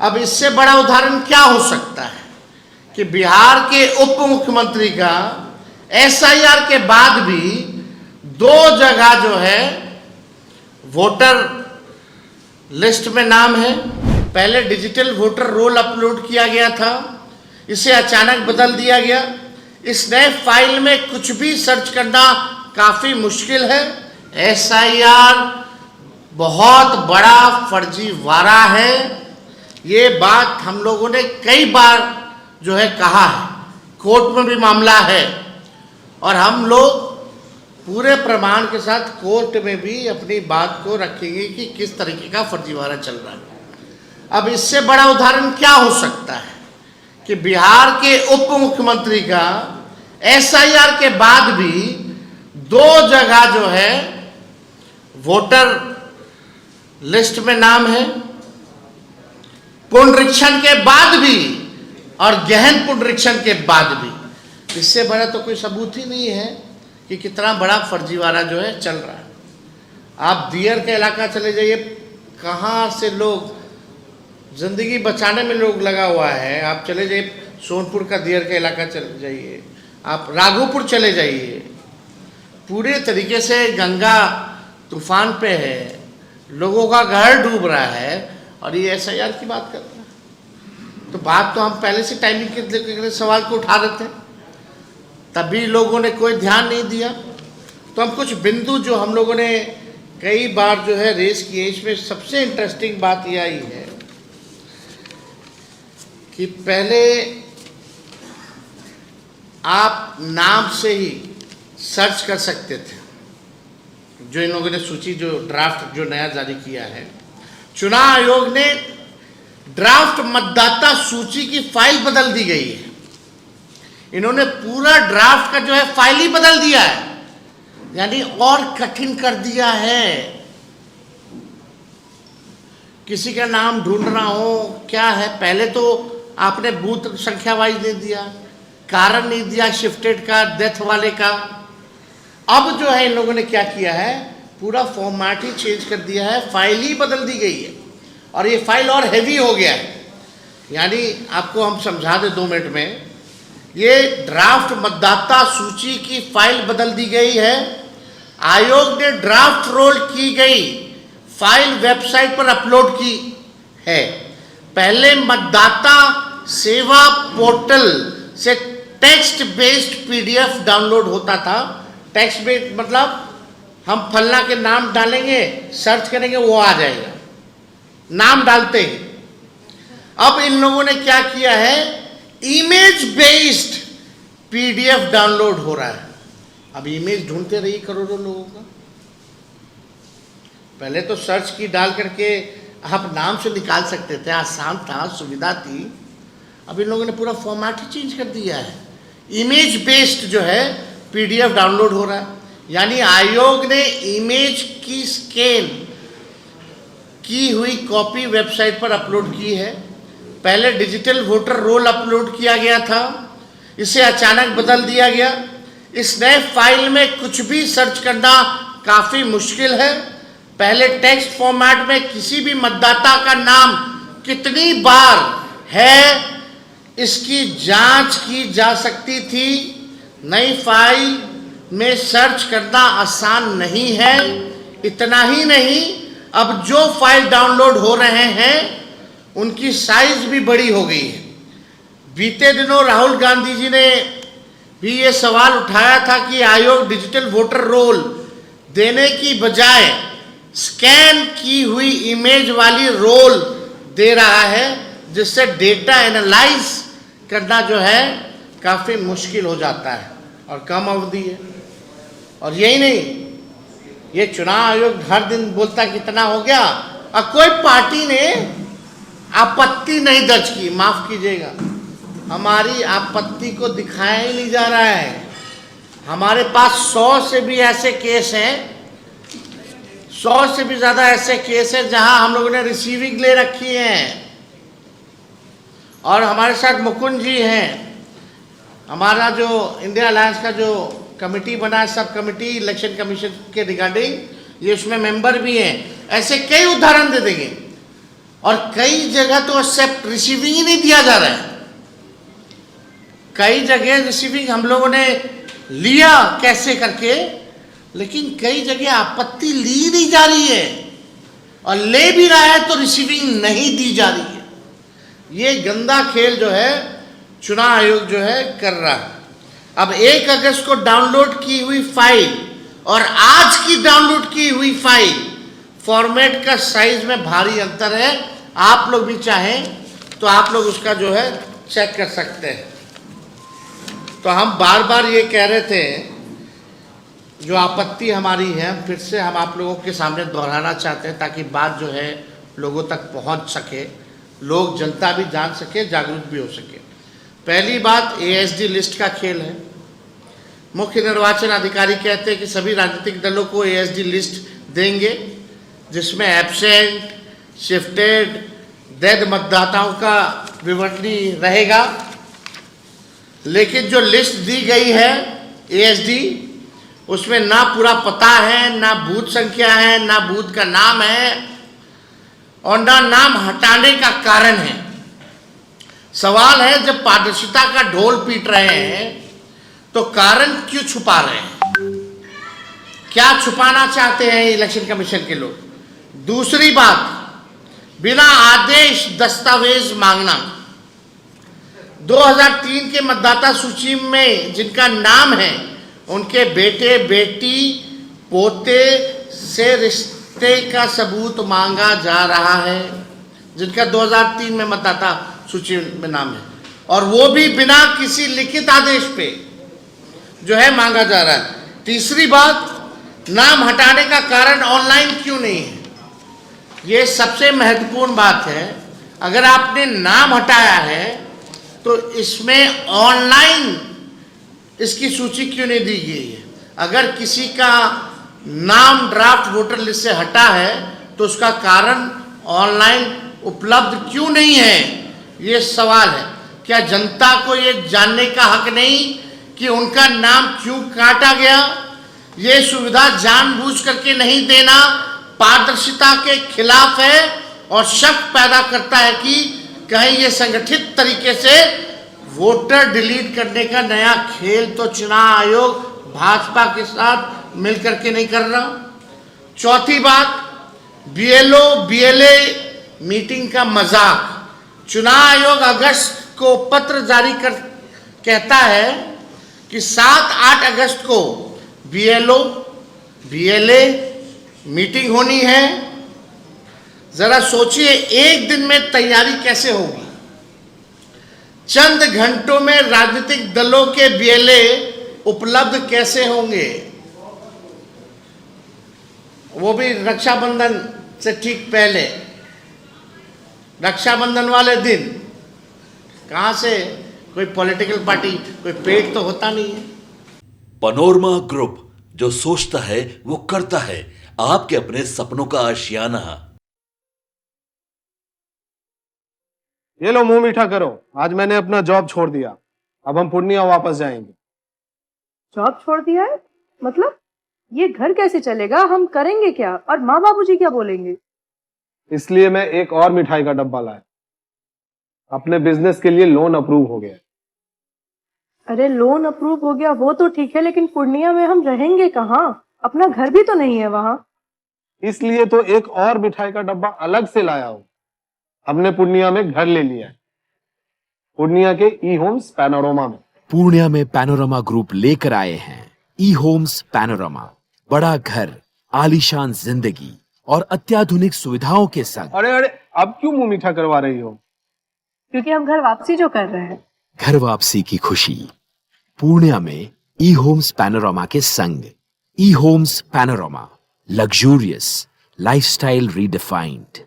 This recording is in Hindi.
अब इससे बड़ा उदाहरण क्या हो सकता है कि बिहार के उप मुख्यमंत्री का एसआईआर के बाद भी 2 जगह जो है वोटर लिस्ट में नाम है। पहले डिजिटल वोटर रोल अपलोड किया गया था, इसे अचानक बदल दिया गया। इस नए फाइल में कुछ भी सर्च करना काफ़ी मुश्किल है। एसआईआर बहुत बड़ा फर्जीवाड़ा है। ये बात हम लोगों ने कई बार जो है कहा है, कोर्ट में भी मामला है और हम लोग पूरे प्रमाण के साथ कोर्ट में भी अपनी बात को रखेंगे कि किस तरीके का फर्जीवाड़ा चल रहा है। अब इससे बड़ा उदाहरण क्या हो सकता है कि बिहार के उप मुख्यमंत्री का एसआईआर के बाद भी 2 जगह जो है वोटर लिस्ट में नाम है, पुनरीक्षण के बाद भी और गहन पुनरीक्षण के बाद भी। इससे बड़ा तो कोई सबूत ही नहीं है कि कितना बड़ा फर्जीवाड़ा जो है चल रहा है। आप दियर का इलाका चले जाइए, कहाँ से लोग जिंदगी बचाने में लोग लगा हुआ है। आप चले जाइए सोनपुर का दियर का इलाका चले जाइए, आप राघोपुर चले जाइए, पूरे तरीके से गंगा तूफान पे है, लोगों का घर डूब रहा है और ये एसआईआर की बात कर रहा है। तो बात तो हम पहले से टाइमिंग के सवाल को उठा रहे थे, तभी लोगों ने कोई ध्यान नहीं दिया। तो हम कुछ बिंदु जो हम लोगों ने कई बार जो है रेस किए, इसमें सबसे इंटरेस्टिंग बात यह आई है कि पहले आप नाम से ही सर्च कर सकते थे। जो इन लोगों ने सूची जो ड्राफ्ट जो नया जारी किया है, चुनाव आयोग ने ड्राफ्ट मतदाता सूची की फाइल बदल दी गई है। इन्होंने पूरा ड्राफ्ट का जो है फाइल ही बदल दिया है, यानी और कठिन कर दिया है। किसी का नाम ढूंढना हो क्या है, पहले तो आपने बूथ संख्या वाइज नहीं दिया, कारण नहीं दिया शिफ्टेड का, डेथ वाले का। अब जो है इन लोगों ने क्या किया है, पूरा फॉर्मेट ही चेंज कर दिया है, फाइल ही बदल दी गई है और ये फाइल और हैवी हो गया है। यानी आपको हम समझा दें 2 मिनट में, ये ड्राफ्ट मतदाता सूची की फाइल बदल दी गई है। आयोग ने ड्राफ्ट रोल की गई फाइल वेबसाइट पर अपलोड की है। पहले मतदाता सेवा पोर्टल से टेक्स्ट बेस्ड पीडीएफ डाउनलोड होता था। टेक्स्ट बेस्ड मतलब हम फलना के नाम डालेंगे, सर्च करेंगे, वो आ जाएगा नाम डालते ही। अब इन लोगों ने क्या किया है, इमेज बेस्ड पीडीएफ डाउनलोड हो रहा है। अब इमेज ढूंढते रहिए करोड़ों लोगों का। पहले तो सर्च की डाल करके आप नाम से निकाल सकते थे, आसान था, सुविधा थी। अब इन लोगों ने पूरा फॉर्मेट ही चेंज कर दिया है। इमेज बेस्ड जो है पीडीएफ डाउनलोड हो रहा है, यानी आयोग ने इमेज की स्कैन की हुई कॉपी वेबसाइट पर अपलोड की है। पहले डिजिटल वोटर रोल अपलोड किया गया था, इसे अचानक बदल दिया गया। इस नए फाइल में कुछ भी सर्च करना काफ़ी मुश्किल है। पहले टेक्स्ट फॉर्मेट में किसी भी मतदाता का नाम कितनी बार है इसकी जांच की जा सकती थी। नई फाइल में सर्च करना आसान नहीं है। इतना ही नहीं, अब जो फाइल डाउनलोड हो रहे हैं उनकी साइज भी बड़ी हो गई है। बीते दिनों राहुल गांधी जी ने भी ये सवाल उठाया था कि आयोग डिजिटल वोटर रोल देने की बजाय स्कैन की हुई इमेज वाली रोल दे रहा है, जिससे डेटा एनालाइज करना जो है काफ़ी मुश्किल हो जाता है और कम अवधि है। और यही नहीं, ये चुनाव आयोग हर दिन बोलता कितना हो गया और कोई पार्टी ने आपत्ति नहीं दर्ज की। माफ कीजिएगा, हमारी आपत्ति को दिखाया ही नहीं जा रहा है। हमारे पास 100 से भी ऐसे केस हैं, 100 से भी ज़्यादा ऐसे केस हैं जहां हम लोगों ने रिसीविंग ले रखी है। और हमारे साथ मुकुंद जी हैं, हमारा जो इंडिया अलायंस का जो कमेटी बना है, सब कमेटी इलेक्शन कमीशन के रिगार्डिंग, ये उसमें मेंबर भी हैं। ऐसे कई उदाहरण दे देंगे और कई जगह तो एक्सेप्ट रिसीविंग ही नहीं दिया जा रहा है। कई जगह रिसीविंग हम लोगों ने लिया कैसे करके, लेकिन कई जगह आपत्ति ली नहीं जा रही है, और ले भी रहा है तो रिसीविंग नहीं दी जा रही है। ये गंदा खेल जो है चुनाव आयोग जो है कर रहा है। अब 1 अगस्त को डाउनलोड की हुई फाइल और आज की डाउनलोड की हुई फाइल, फॉर्मेट का साइज में भारी अंतर है। आप लोग भी चाहें तो आप लोग उसका जो है चेक कर सकते हैं। तो हम बार बार ये कह रहे थे, जो आपत्ति हमारी है फिर से हम आप लोगों के सामने दोहराना चाहते हैं, ताकि बात जो है लोगों तक पहुंच सके, लोग जनता भी जान सके, जागरूक भी हो सके। पहली बात एएसडी लिस्ट का खेल है। मुख्य निर्वाचन अधिकारी कहते हैं कि सभी राजनीतिक दलों को एएसडी लिस्ट देंगे, जिसमें एब्सेंट, शिफ्टेड, डेड मतदाताओं का विवरणी रहेगा। लेकिन जो लिस्ट दी गई है एएसडी, उसमें ना पूरा पता है, ना बूथ संख्या है, ना बूथ का नाम है, और ना नाम हटाने का कारण है। सवाल है, जब पारदर्शिता का ढोल पीट रहे हैं तो कारण क्यों छुपा रहे हैं? क्या छुपाना चाहते हैं इलेक्शन कमीशन के लोग? दूसरी बात, बिना आदेश दस्तावेज मांगना। 2003 के मतदाता सूची में जिनका नाम है, उनके बेटे बेटी पोते से रिश्ते का सबूत मांगा जा रहा है, जिनका 2003 में मतदाता सूची में नाम है, और वो भी बिना किसी लिखित आदेश पे जो है मांगा जा रहा है। तीसरी बात, नाम हटाने का कारण ऑनलाइन क्यों नहीं है? ये सबसे महत्वपूर्ण बात है। अगर आपने नाम हटाया है तो इसमें ऑनलाइन इसकी सूची क्यों नहीं दी गई है? अगर किसी का नाम ड्राफ्ट वोटर लिस्ट से हटा है तो उसका कारण ऑनलाइन उपलब्ध क्यों नहीं है? ये सवाल है। क्या जनता को ये जानने का हक नहीं कि उनका नाम क्यों काटा गया? ये सुविधा जानबूझ करके नहीं देना पारदर्शिता के खिलाफ है और शक पैदा करता है कि कहीं ये संगठित तरीके से वोटर डिलीट करने का नया खेल तो चुनाव आयोग भाजपा के साथ मिलकर के नहीं कर रहा। चौथी बात, बीएलओ बीएलए मीटिंग का मजाक। चुनाव आयोग अगस्त को पत्र जारी कर कहता है कि 7-8 अगस्त को बीएलओ बीएलए मीटिंग होनी है। जरा सोचिए, एक दिन में तैयारी कैसे होगी? चंद घंटों में राजनीतिक दलों के बीएलए उपलब्ध कैसे होंगे? वो भी रक्षाबंधन से ठीक पहले, रक्षाबंधन वाले दिन। कहां से? कोई पॉलिटिकल पार्टी, कोई पेट तो होता नहीं है। पैनोरमा ग्रुप, जो सोचता है वो करता है। आपके अपने सपनों का आशियाना। ये लो, मुंह मीठा करो। आज मैंने अपना जॉब छोड़ दिया, अब हम पूर्णिया वापस जाएंगे। जॉब छोड़ दिया है? मतलब ये घर कैसे चलेगा? हम करेंगे क्या? और माँ बाबूजी क्या बोलेंगे? इसलिए मैं एक और मिठाई का डब्बा लाया। अपने बिजनेस के लिए लोन अप्रूव हो गया। अरे लोन अप्रूव हो गया वो तो ठीक है, लेकिन पूर्णिया में हम रहेंगे कहाँ? अपना घर भी तो नहीं है वहाँ। इसलिए तो एक और मिठाई का डब्बा अलग से लाया हूँ। हमने पूर्णिया में घर ले लिया है, पूर्णिया के ई होम्स पैनोरमा में। पूर्णिया में पैनोरमा ग्रुप लेकर आए हैं ई होम्स पैनोरमा। बड़ा घर, आलीशान जिंदगी और अत्याधुनिक सुविधाओं के संग। अरे अरे, अब क्यों मुंह मीठा करवा रही हो? क्योंकि हम घर वापसी जो कर रहे हैं। घर वापसी की खुशी पूर्णिया में ई होम्स पैनोरमा के संग। E homes panorama, luxurious lifestyle redefined.